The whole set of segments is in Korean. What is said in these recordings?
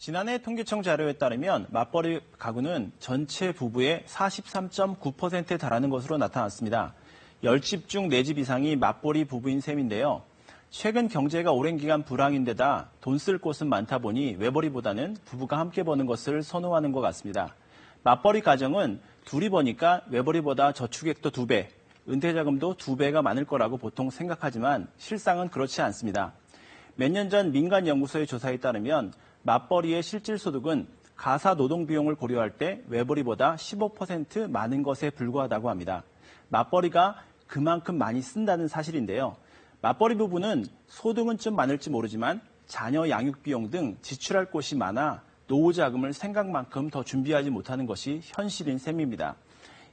지난해 통계청 자료에 따르면 맞벌이 가구는 전체 부부의 43.9%에 달하는 것으로 나타났습니다. 10집 중 4집 이상이 맞벌이 부부인 셈인데요. 최근 경제가 오랜 기간 불황인데다 돈 쓸 곳은 많다 보니 외벌이보다는 부부가 함께 버는 것을 선호하는 것 같습니다. 맞벌이 가정은 둘이 버니까 외벌이보다 저축액도 2배, 은퇴자금도 2배가 많을 거라고 보통 생각하지만 실상은 그렇지 않습니다. 몇 년 전 민간연구소의 조사에 따르면 맞벌이의 실질 소득은 가사 노동 비용을 고려할 때 외벌이보다 15% 많은 것에 불과하다고 합니다. 맞벌이가 그만큼 많이 쓴다는 사실인데요. 맞벌이 부부는 소득은 좀 많을지 모르지만 자녀 양육 비용 등 지출할 곳이 많아 노후 자금을 생각만큼 더 준비하지 못하는 것이 현실인 셈입니다.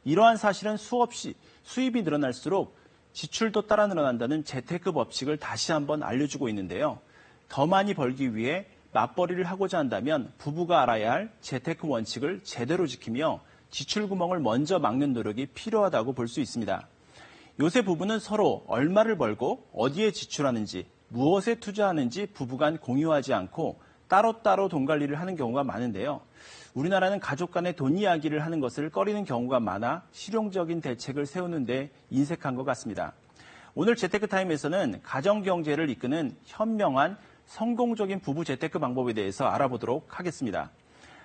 이러한 사실은 수없이 수입이 늘어날수록 지출도 따라 늘어난다는 재테크 법칙을 다시 한번 알려주고 있는데요. 더 많이 벌기 위해 맞벌이를 하고자 한다면 부부가 알아야 할 재테크 원칙을 제대로 지키며 지출 구멍을 먼저 막는 노력이 필요하다고 볼 수 있습니다. 요새 부부는 서로 얼마를 벌고 어디에 지출하는지, 무엇에 투자하는지 부부간 공유하지 않고 따로따로 돈 관리를 하는 경우가 많은데요. 우리나라는 가족 간의 돈 이야기를 하는 것을 꺼리는 경우가 많아 실용적인 대책을 세우는 데 인색한 것 같습니다. 오늘 재테크타임에서는 가정경제를 이끄는 현명한 성공적인 부부 재테크 방법에 대해서 알아보도록 하겠습니다.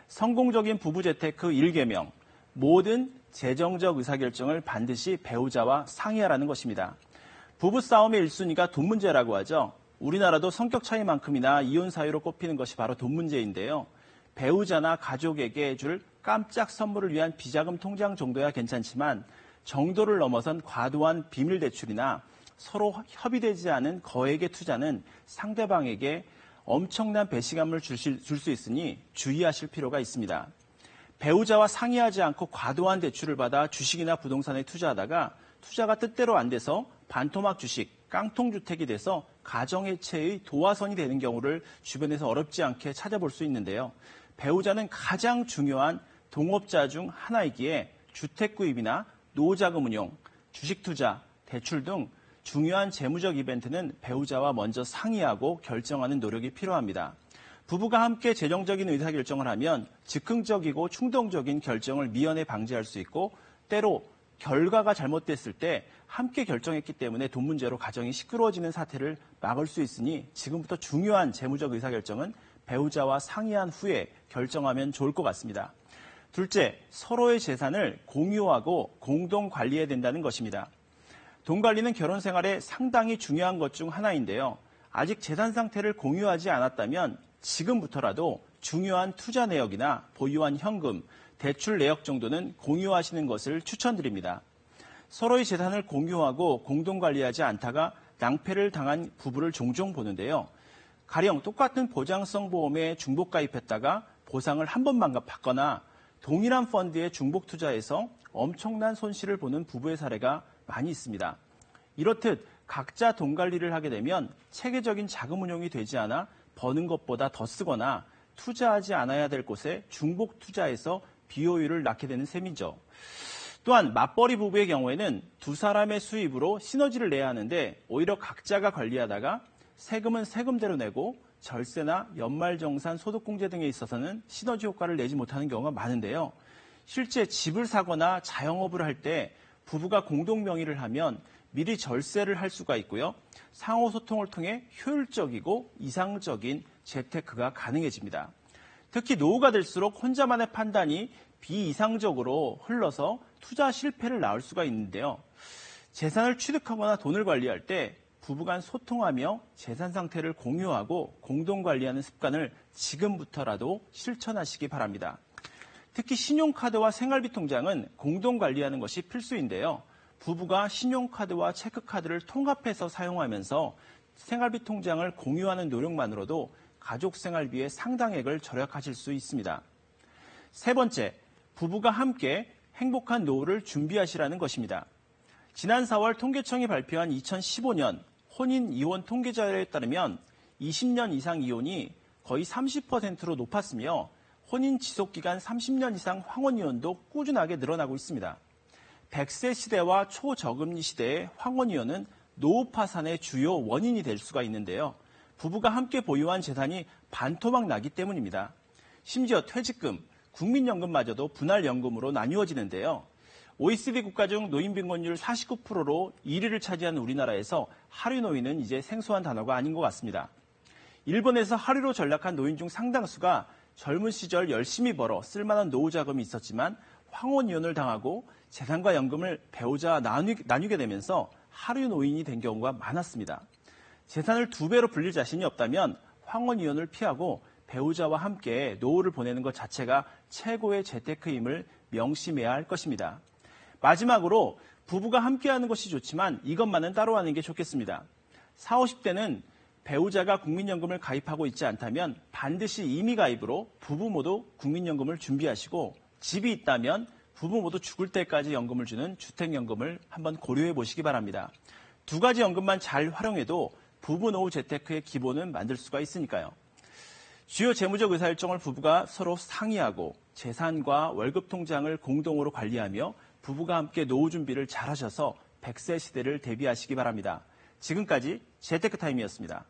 성공적인 부부 재테크 1계명, 모든 재정적 의사결정을 반드시 배우자와 상의하라는 것입니다. 부부싸움의 1순위가 돈 문제라고 하죠. 우리나라도 성격 차이만큼이나 이혼 사유로 꼽히는 것이 바로 돈 문제인데요. 배우자나 가족에게 줄 깜짝 선물을 위한 비자금 통장 정도야 괜찮지만 정도를 넘어선 과도한 비밀 대출이나 서로 협의되지 않은 거액의 투자는 상대방에게 엄청난 배신감을 줄 수 있으니 주의하실 필요가 있습니다. 배우자와 상의하지 않고 과도한 대출을 받아 주식이나 부동산에 투자하다가 투자가 뜻대로 안 돼서 반토막 주식, 깡통주택이 돼서 가정해체의 도화선이 되는 경우를 주변에서 어렵지 않게 찾아볼 수 있는데요. 배우자는 가장 중요한 동업자 중 하나이기에 주택구입이나 노후자금 운용, 주식 투자, 대출 등 중요한 재무적 이벤트는 배우자와 먼저 상의하고 결정하는 노력이 필요합니다. 부부가 함께 재정적인 의사결정을 하면 즉흥적이고 충동적인 결정을 미연에 방지할 수 있고 때로 결과가 잘못됐을 때 함께 결정했기 때문에 돈 문제로 가정이 시끄러워지는 사태를 막을 수 있으니 지금부터 중요한 재무적 의사결정은 배우자와 상의한 후에 결정하면 좋을 것 같습니다. 둘째, 서로의 재산을 공유하고 공동 관리해야 된다는 것입니다. 돈 관리는 결혼 생활에 상당히 중요한 것 중 하나인데요. 아직 재산 상태를 공유하지 않았다면 지금부터라도 중요한 투자 내역이나 보유한 현금, 대출 내역 정도는 공유하시는 것을 추천드립니다. 서로의 재산을 공유하고 공동 관리하지 않다가 낭패를 당한 부부를 종종 보는데요. 가령 똑같은 보장성 보험에 중복 가입했다가 보상을 한 번만 받거나 동일한 펀드에 중복 투자해서 엄청난 손실을 보는 부부의 사례가 많이 있습니다. 이렇듯 각자 돈 관리를 하게 되면 체계적인 자금 운용이 되지 않아 버는 것보다 더 쓰거나 투자하지 않아야 될 곳에 중복 투자해서 비효율을 낳게 되는 셈이죠. 또한 맞벌이 부부의 경우에는 두 사람의 수입으로 시너지를 내야 하는데 오히려 각자가 관리하다가 세금은 세금대로 내고 절세나 연말정산 소득공제 등에 있어서는 시너지 효과를 내지 못하는 경우가 많은데요. 실제 집을 사거나 자영업을 할 때 부부가 공동 명의를 하면 미리 절세를 할 수가 있고요. 상호 소통을 통해 효율적이고 이상적인 재테크가 가능해집니다. 특히 노후가 될수록 혼자만의 판단이 비이상적으로 흘러서 투자 실패를 낳을 수가 있는데요. 재산을 취득하거나 돈을 관리할 때 부부간 소통하며 재산 상태를 공유하고 공동 관리하는 습관을 지금부터라도 실천하시기 바랍니다. 특히 신용카드와 생활비 통장은 공동 관리하는 것이 필수인데요. 부부가 신용카드와 체크카드를 통합해서 사용하면서 생활비 통장을 공유하는 노력만으로도 가족 생활비의 상당액을 절약하실 수 있습니다. 세 번째, 부부가 함께 행복한 노후를 준비하시라는 것입니다. 지난 4월 통계청이 발표한 2015년 혼인 이혼 통계 자료에 따르면 20년 이상 이혼이 거의 30%로 높았으며 혼인 지속기간 30년 이상 황혼 이혼도 꾸준하게 늘어나고 있습니다. 100세 시대와 초저금리 시대의 황혼 이혼은 노후 파산의 주요 원인이 될 수가 있는데요. 부부가 함께 보유한 재산이 반토막 나기 때문입니다. 심지어 퇴직금, 국민연금마저도 분할연금으로 나뉘어지는데요. OECD 국가 중 노인 빈곤율 49%로 1위를 차지하는 우리나라에서 하류 노인은 이제 생소한 단어가 아닌 것 같습니다. 일본에서 하류로 전락한 노인 중 상당수가 젊은 시절 열심히 벌어 쓸만한 노후 자금이 있었지만 황혼이혼을 당하고 재산과 연금을 배우자와 나누게 되면서 하류 노인이 된 경우가 많았습니다. 재산을 2배로 불릴 자신이 없다면 황혼이혼을 피하고 배우자와 함께 노후를 보내는 것 자체가 최고의 재테크임을 명심해야 할 것입니다. 마지막으로 부부가 함께하는 것이 좋지만 이것만은 따로 하는 게 좋겠습니다. 40, 50대는 배우자가 국민연금을 가입하고 있지 않다면 반드시 임의 가입으로 부부 모두 국민연금을 준비하시고 집이 있다면 부부 모두 죽을 때까지 연금을 주는 주택연금을 한번 고려해 보시기 바랍니다. 2가지 연금만 잘 활용해도 부부 노후 재테크의 기본은 만들 수가 있으니까요. 주요 재무적 의사일정을 부부가 서로 상의하고 재산과 월급 통장을 공동으로 관리하며 부부가 함께 노후 준비를 잘 하셔서 100세 시대를 대비하시기 바랍니다. 지금까지 재테크타임이었습니다.